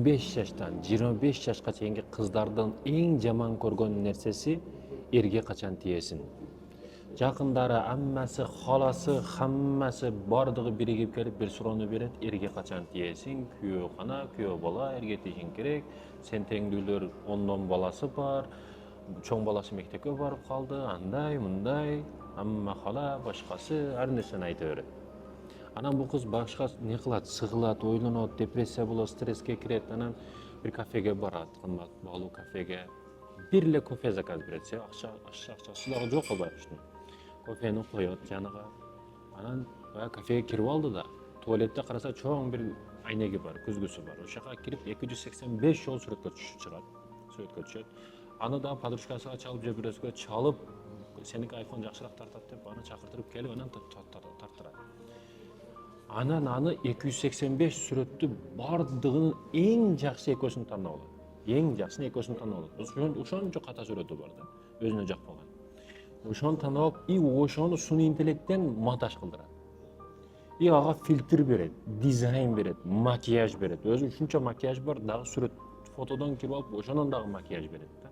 15 жаштан 25 жашка чейинки кыздардын эң жаман көргөн нерсеси эрге качан тиесин. Жакындары, аммасы, халасы, хаммасы бардыгы биригип келип бир суроону берет: эрге качан тиесиң? Күйөө кана, күйөө бала, эрге тийишиң керек. Сен теңдүүлөр 10дон баласы бар. Чоң баласы мектепке барып калды, андай, мындай, амма хала, башкасы ар нерсени айта берет. Анан бул кыз башка не кылат? Сыгылат, ойлонот, депрессия болот, стресске кирет. Анан бир кафеге барат, кымбат баалуу кафеге. Бир эле кофе заказ берет. Акчасы дагы жок албайбыштын. Кофени коет жаныга. Анан кафеге кирип алды да, туалетте караса чоң бир айнеги бар, көзгүсү бар. Ошага кирип 285 жол сүрөткө түшөт. Аны да подружкасына чалып же бирөөсүгө чалып, сеники айфон жакшыраак тартат деп аны чакыртырып келип анан тартырат. Анан аны 285 сүрөттү бардыгынын эң жакшы экөөсүн тандап алат. Эң жакшысын экөөсүн тандап алат. Ошончо ката сүрөтү бар да, өзүнө жакпаган. Ошону тандап алып, и ошону сунуй интеллекттен монтаж кылдырат. И ага фильтр берет, дизайн берет, макияж берет. Өзү ушунча макияж бар, дагы сүрөт фотодон кирип алып, ошондон дагы макияж берет да.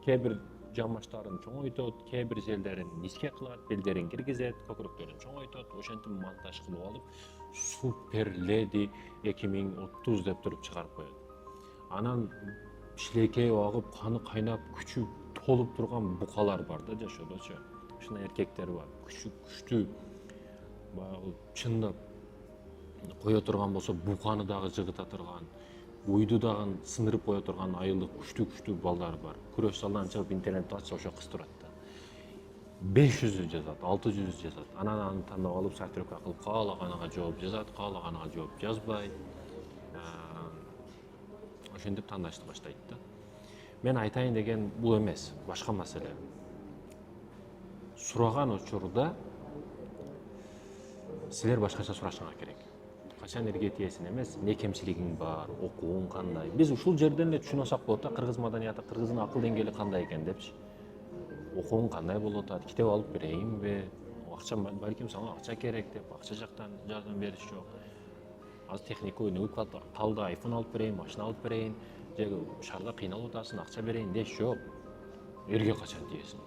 Кээ бир жамбаштарын чоңойтот, кээ бир жерлерин ниске кылат, белдерин киргизет, көкүрөктөрүн чоңойтот, ошентип монтаж кылып алып, супер леди 2030 деп туруп чыгарып коет. Анан шилекей агып, каны кайнап, күчү толуп турган букалар бар да жашоодочу. Ушундай эркектер бар, күчтүү баягы чындап кое турган болсо буканы дагы жыгыта турган, уйду дагы сындырып кое турган айылдык күчтүү балдар бар. Күрөш залынан чыгып интернетте ачса ошо кыз турат да. 500 жазат, 600 жазат. Анан аны тандап алып сортировка кылып каалаганага жооп жазат, каалаганага жооп жазбай. Ошентип тандашты баштайт да. Мен айтайын деген бул эмес, башка маселе. Сураган учурда силер башкача сурашыңар керек. Качан эрге тиесин эмес, эмне кемчилигиң бар, окууң кандай. Биз ушул жерден эле түшүнө алсак болот да, кыргыз маданияты, кыргыздын акыл деңгээли кандай экен депчи. Окууң кандай болуп атат, китеп алып берейинби? Акча балким сага акча керек деп, акча жактан жардам бериш жок. Азыр техника өнүгүп калды, айфон алып берейин, машина алып берейин, же шаарда кыйналып атасың, акча берейин деш жок. Эрге качан тиесиң?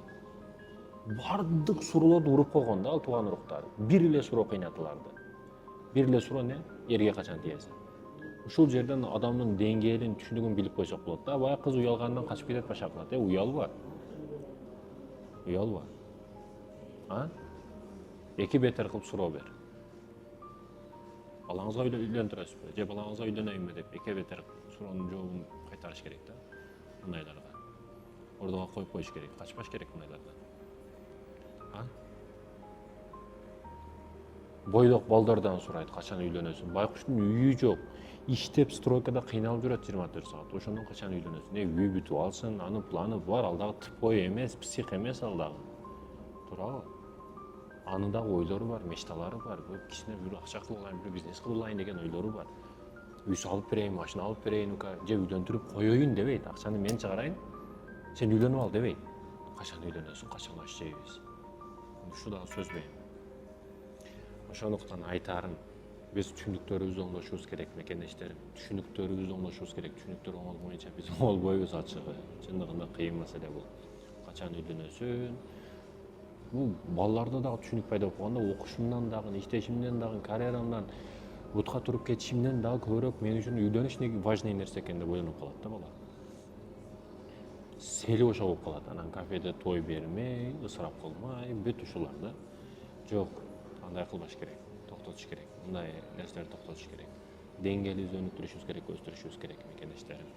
Бардык суроолорду уруп койгон да ал тууган уруктар. Бир эле суроо кыйнатыларды. Бир эле суроо эмне? Эрге качан тиесиң? Ушул жерден адамдын деңгээлин, түшүнүгүн билип койсок болот да. Баягы кыз уялгандан качып кетет башка кылат. Уялба. Уялба. Эки бетер кылып суроо бер. Балаңызга үйлөндүрөсүзбү? Же балаңызга үйлөнөйүнбү деп эки бетер суроонун жообун кайтарыш керек да. Мындайларга. Ордого коюп коюш керек, качпаш керек мындайлардан. Бойдок балдардан сурайт, качан үйлөнөсүң? Байкуштун үйү жок. Иштеп стройкада кыйналып жүрөт 24 саат. Ошондон качан үйлөнөсүң? Үй бүтүп алсын, анын планы бар, ал дагы тупой эмес, псих эмес ал дагы. Туурабы? Анын дагы ойлору бар, мечталары бар. Бул кичине бир акча кылып алайын, бир бизнес кылып алайын деген ойлору бар. Үй салып берейин, машина алып берейин, же үйлөндүрүп коеюн дебейт. Акчаны мен чыгарайын, сен үйлөнүп ал дебейт. Качан үйлөнөсүң, качан аш жейбиз? Ушу дагы сөз бейм. Ошондуктан айтарым, биз түшүнүктөрүбүздү оңдошубуз керек, мекендештерим. Түшүнүктөрүбүздү оңдошубуз керек. Түшүнүктөр оңолбоюнча биз оңолбойбуз ачыгы. Чындыгында кыйын маселе бул. Качан үйлөнөсүң? Бул балдарда дагы түшүнүк пайда болуп калганда, окушумдан дагы, иштешимден дагы, карьерамдан, бутка туруп кетишимден дагы көбүрөөк мен үчүн үйлөнүш важный нерсе экен деп ойлонуп калат да бала. Сели ошо болуп калат. Анан кафеде той бермей, ысырап кылмай, бүт ушулар да. Жок, андай кылбаш керек, токтотуш керек. Мындай нерселерди токтотуш керек. Деңгээлибизди өнүктүрүшүбүз керек, өстүрүшүбүз керек мекендештерим.